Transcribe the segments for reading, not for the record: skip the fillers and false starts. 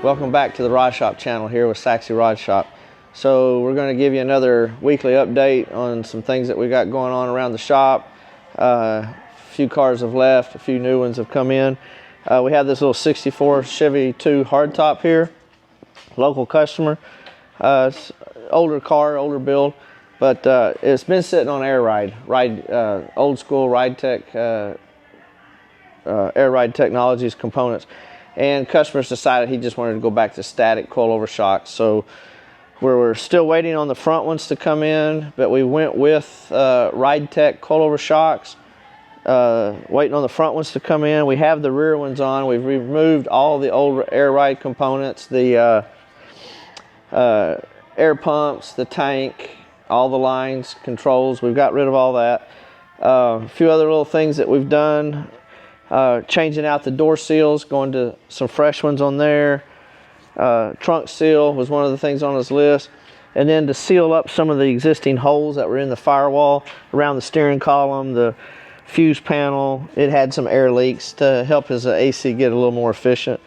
Welcome back to the Rod Shop channel here with Saxy Rod Shop. So we're going to give you another weekly update on some things that we got going on around the shop. A few cars have left, a few new ones have come in. We have this little 64 Chevy 2 hardtop here, local customer. It's older car, older build, but it's been sitting on air ride, old school ride tech, air ride technologies components. And customers decided he just wanted to go back to static coilover shocks. So we're still waiting on the front ones to come in, but we went with ride tech coilover shocks, waiting on the front ones to come in. We have the rear ones on. We've removed all the old air ride components, the air pumps, the tank, all the lines, controls. We've got rid of all that. A few other little things that we've done. Changing out the door seals, going to some fresh ones on there. Trunk seal was one of the things on his list. And then to seal up some of the existing holes that were in the firewall around the steering column, the fuse panel, it had some air leaks to help his AC get a little more efficient.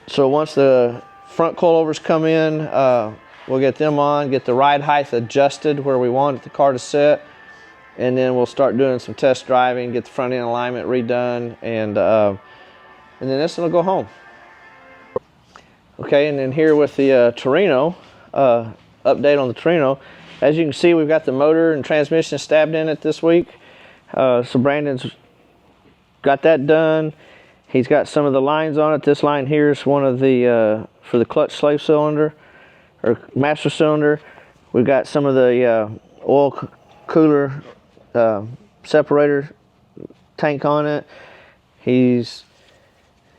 So once the front coilovers come in, we'll get them on, get the ride height adjusted where we want the car to sit. And then we'll start doing some test driving, get the front end alignment redone, and then this will go home. Okay, and then here with the Torino, update on the Torino. As you can see, we've got the motor and transmission stabbed in it this week. So Brandon's got that done. He's got some of the lines on it. This line here is one of the, for the clutch slave cylinder, or master cylinder. We've got some of the oil cooler separator tank on it. He's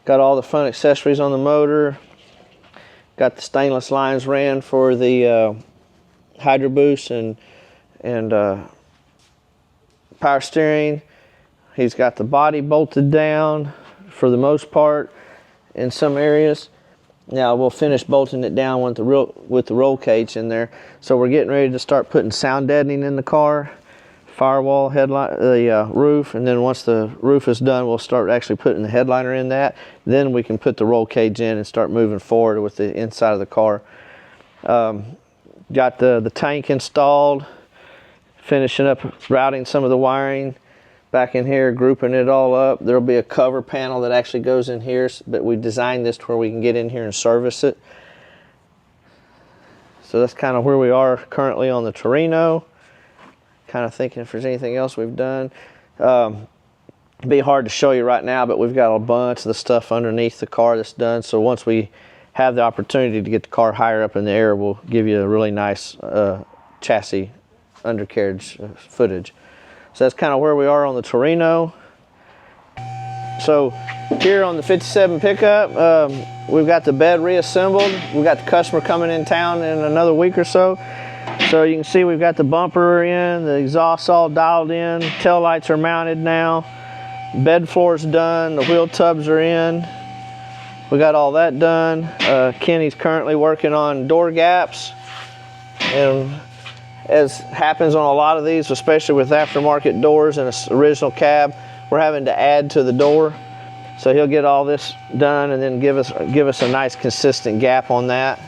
got all the front accessories on the motor. Got the stainless lines ran for the hydro boost and power steering. He's got the body bolted down for the most part in some areas. Now we'll finish bolting it down with the roll cage in there. So we're getting ready to start putting sound deadening in the car. Firewall, headlight, the roof, and then once the roof is done, we'll start actually putting the headliner in that. Then we can put the roll cage in and start moving forward with the inside of the car. Got the tank installed, finishing up routing some of the wiring back in here, grouping it all up. There'll be a cover panel that actually goes in here, but we designed this to where we can get in here and service it. So that's kind of where we are currently on the Torino. Kind of thinking if there's anything else we've done. It'd be hard to show you right now, but we've got a bunch of the stuff underneath the car that's done. So once we have the opportunity to get the car higher up in the air, we'll give you a really nice chassis undercarriage footage. So that's kind of where we are on the Torino. So here on the 57 pickup, we've got the bed reassembled. We've got the customer coming in town in another week or so. So you can see we've got the bumper in, the exhaust all dialed in, tail lights are mounted now, bed floor's done, the wheel tubs are in. We got all that done. Kenny's currently working on door gaps, and as happens on a lot of these, especially with aftermarket doors and an original cab, we're having to add to the door. So he'll get all this done and then give us a nice consistent gap on that.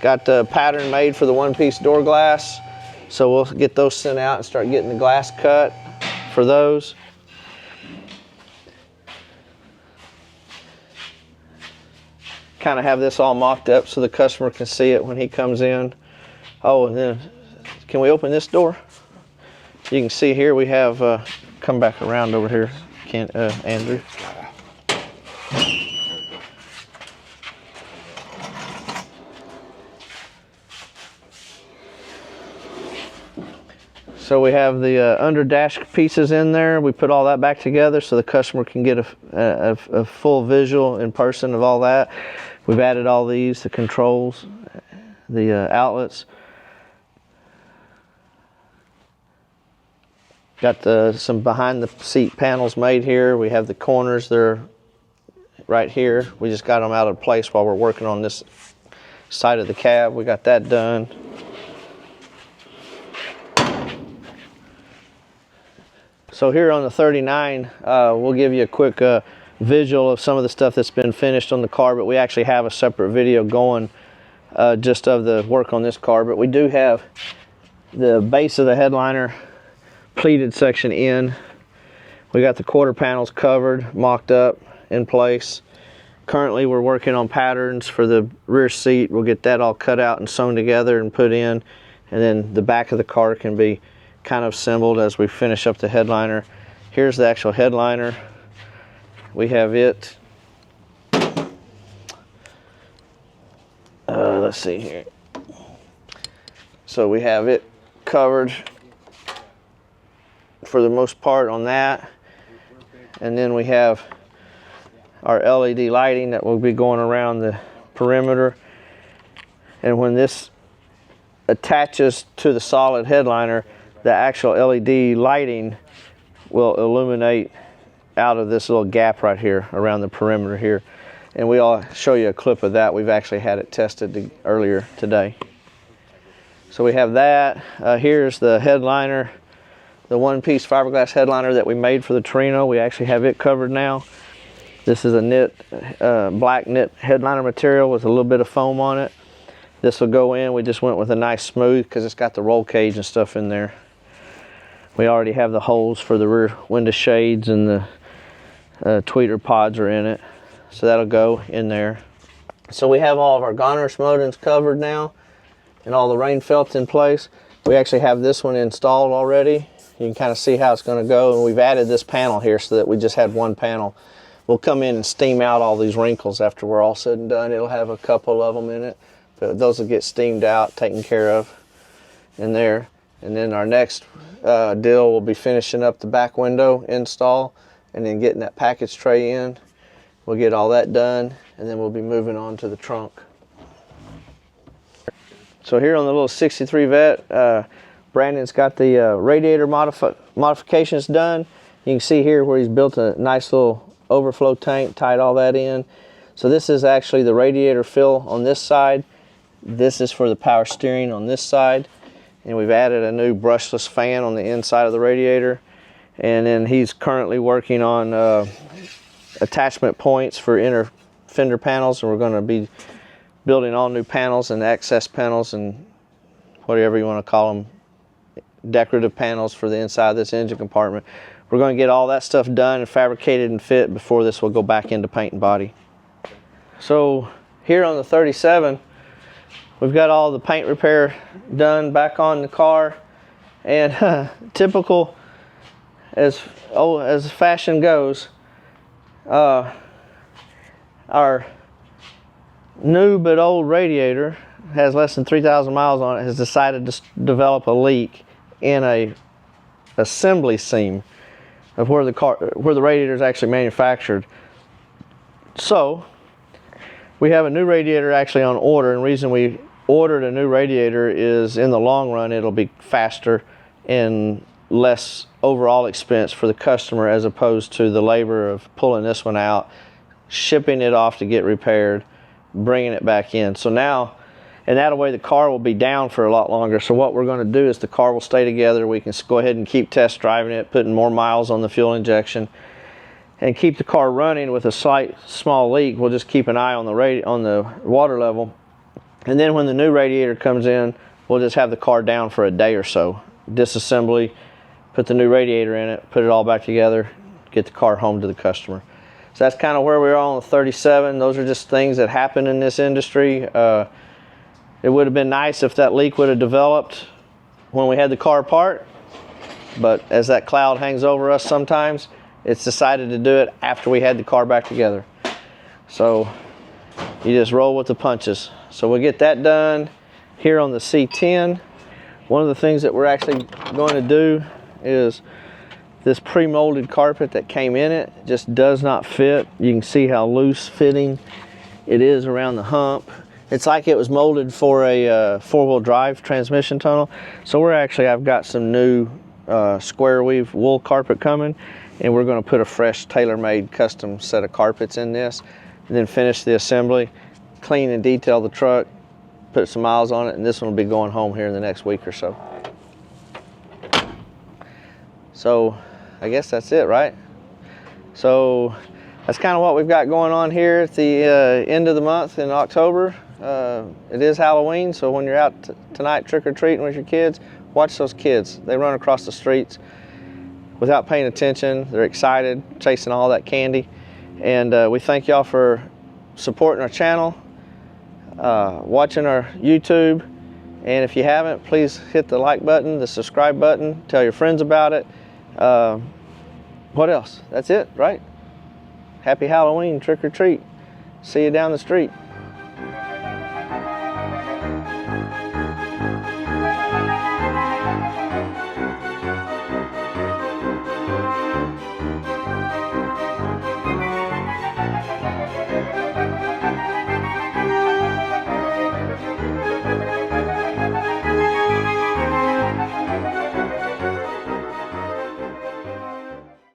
Got the pattern made for the one-piece door glass, so we'll get those sent out and start getting the glass cut for those. Kind of have this all mocked up so the customer can see it when he comes in. Oh, and then can we open this door? You can see here we have, come back around over here, Andrew. So we have the under dash pieces in there. We put all that back together so the customer can get a full visual in person of all that. We've added all these, the controls, the outlets. Got some behind the seat panels made here. We have the corners, they're right here. We just got them out of place while we're working on this side of the cab. We got that done. So here on the 39, we'll give you a quick visual of some of the stuff that's been finished on the car, but we actually have a separate video going just of the work on this car. But we do have the base of the headliner pleated section in. We got the quarter panels covered, mocked up in place. Currently we're working on patterns for the rear seat. We'll get that all cut out and sewn together and put in, and then the back of the car can be kind of assembled as we finish up the headliner. Here's the actual headliner. We have it, let's see here. So we have it covered for the most part on that, and then we have our LED lighting that will be going around the perimeter. And when this attaches to the solid headliner, the actual LED lighting will illuminate out of this little gap right here around the perimeter here. And we'll show you a clip of that. We've actually had it tested earlier today. So we have that. Here's the headliner, the one-piece fiberglass headliner that we made for the Torino. We actually have it covered now. This is a knit, black knit headliner material with a little bit of foam on it. This will go in. We just went with a nice smooth because it's got the roll cage and stuff in there. We already have the holes for the rear window shades, and the tweeter pods are in it. So that'll go in there. So we have all of our Gonerous modems covered now and all the rain felts in place. We actually have this one installed already. You can kind of see how it's going to go, and we've added this panel here so that we just had one panel. We'll come in and steam out all these wrinkles after we're all said and done. It'll have a couple of them in it, but those will get steamed out, taken care of in there. And then our next deal will be finishing up the back window install and then getting that package tray in. We'll get all that done, and then we'll be moving on to the trunk. So here on the little 63 Vet, Brandon's got the radiator modifications done. You can see here where he's built a nice little overflow tank, tied all that in. So this is actually the radiator fill on this side. This is for the power steering on this side. And we've added a new brushless fan on the inside of the radiator. And then he's currently working on attachment points for inner fender panels, and we're going to be building all new panels and access panels and whatever you want to call them, decorative panels for the inside of this engine compartment. We're going to get all that stuff done and fabricated and fit before this will go back into paint and body. So here on the 37, we've got all the paint repair done back on the car, and typical as fashion goes, our new but old radiator has less than 3,000 miles on it, has decided to develop a leak in a assembly seam of where the radiator is actually manufactured. So we have a new radiator actually on order, and the reason we ordered a new radiator is in the long run it'll be faster and less overall expense for the customer, as opposed to the labor of pulling this one out, shipping it off to get repaired, bringing it back in. So now, and that way the car will be down for a lot longer. So what we're going to do is the car will stay together. We can go ahead and keep test driving it, putting more miles on the fuel injection, and keep the car running with a small leak. We'll just keep an eye on the water level. And then when the new radiator comes in, we'll just have the car down for a day or so. Disassembly, put the new radiator in it, put it all back together, get the car home to the customer. So that's kind of where we are on the 37. Those are just things that happen in this industry. It would have been nice if that leak would have developed when we had the car apart, but as that cloud hangs over us sometimes, it's decided to do it after we had the car back together. So you just roll with the punches. So we'll get that done here on the C10. One of the things that we're actually going to do is this pre-molded carpet that came in it just does not fit. You can see how loose fitting it is around the hump. It's like it was molded for a four-wheel drive transmission tunnel. So I've got some new square weave wool carpet coming, and we're going to put a fresh tailor-made custom set of carpets in this, and then finish the assembly, clean and detail the truck, put some miles on it, and this one will be going home here in the next week or so. So I guess that's it, right? So that's kind of what we've got going on here at the end of the month in October. It is Halloween, so when you're out tonight trick-or-treating with your kids, watch those kids. They run across the streets without paying attention. They're excited, chasing all that candy. And we thank y'all for supporting our channel, watching our YouTube. And if you haven't, please hit the like button, the subscribe button, tell your friends about it. What else? That's it, right? Happy Halloween, trick or treat. See you down the street.